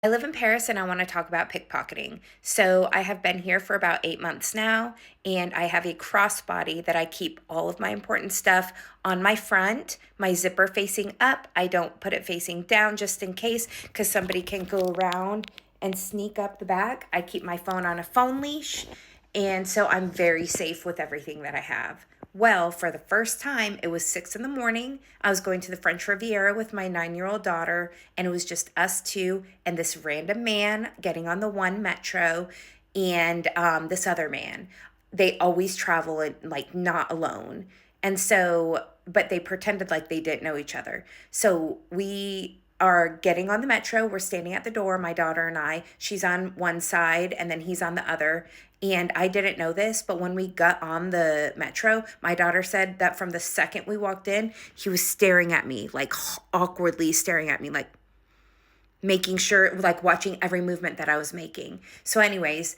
I live in Paris and I want to talk about pickpocketing. So, I have been here for about 8 months now, and I have a crossbody that I keep all of my important stuff on my front, my zipper facing up. I don't put it facing down just in case, because somebody can go around and sneak up the back. I keep my phone on a phone leash, and so I'm very safe with everything that I have. Well, for the first time, it was 6 in the morning. I was going to the French Riviera with my 9-year-old daughter, and it was just us two and this random man getting on the one metro and this other man. They always travel like not alone. And so, but they pretended like they didn't know each other. So we are getting on the metro. We're standing at the door, my daughter and I. She's on one side and then he's on the other. And I didn't know this, but when we got on the metro, my daughter said that from the second we walked in, he was staring at me, like awkwardly staring at me, like making sure, like watching every movement that I was making. So, anyways,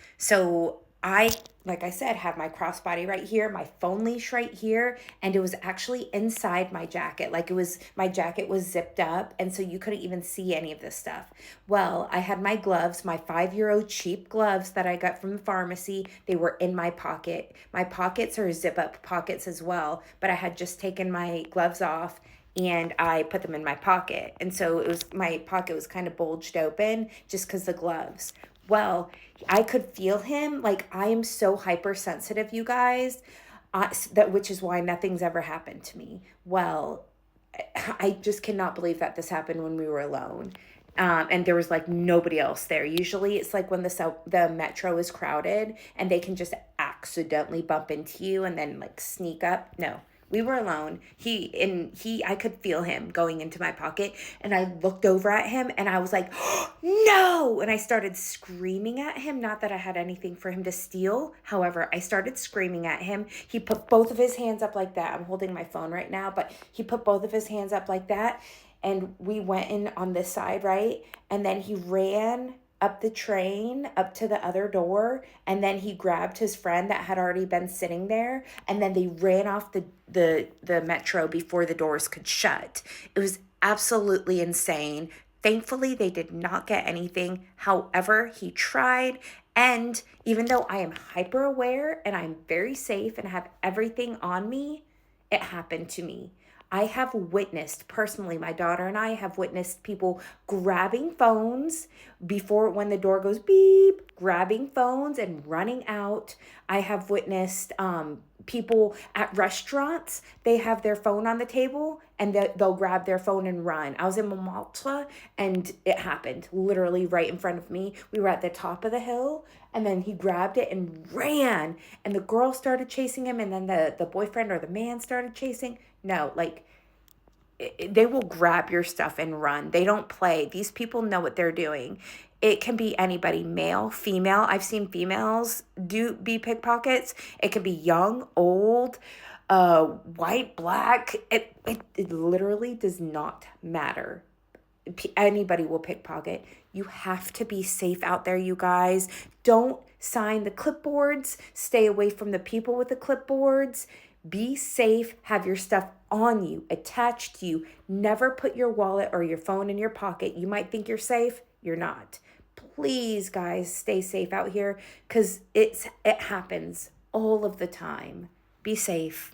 like I said, have my crossbody right here, my phone leash right here, and it was actually inside my jacket. Like my jacket was zipped up, and so you couldn't even see any of this stuff. Well, I had my gloves, my 5 euro cheap gloves that I got from the pharmacy. They were in my pocket. My pockets are zip up pockets as well, but I had just taken my gloves off and I put them in my pocket. And so my pocket was kind of bulged open just because the gloves. Well, I could feel him. Like, I am so hypersensitive, you guys, which is why nothing's ever happened to me. Well, I just cannot believe that this happened when we were alone. And there was like nobody else there. Usually it's like when the metro is crowded and they can just accidentally bump into you and then like sneak up. No, we were alone. I could feel him going into my pocket, and I looked over at him and I was like, oh, no. And I started screaming at him. Not that I had anything for him to steal. However, I started screaming at him. He put both of his hands up like that. I'm holding my phone right now, but he put both of his hands up like that. And we went in on this side, right? And then he ran up the train up to the other door, and then he grabbed his friend that had already been sitting there, and then they ran off the metro before the doors could shut. It was absolutely insane. Thankfully, they did not get anything. However, he tried, and even though I am hyper aware and I'm very safe and have everything on me, it happened to me. I have witnessed personally, my daughter and I have witnessed people grabbing phones before when the door goes beep, grabbing phones and running out. I have witnessed people at restaurants, they have their phone on the table and they'll grab their phone and run. I was in Malta and it happened literally right in front of me. We were at the top of the hill and then he grabbed it and ran, and the girl started chasing him, and then the boyfriend or the man started chasing. No, like they will grab your stuff and run. They don't play. These people know what they're doing. It can be anybody, male, female. I've seen females be pickpockets. It can be young, old, white, black. It literally does not matter. Anybody will pickpocket. You have to be safe out there, you guys. Don't sign the clipboards. Stay away from the people with the clipboards. Be safe. Have your stuff on you, attached to you. Never put your wallet or your phone in your pocket. You might think you're safe. You're not. Please, guys, stay safe out here because it happens all of the time. Be safe.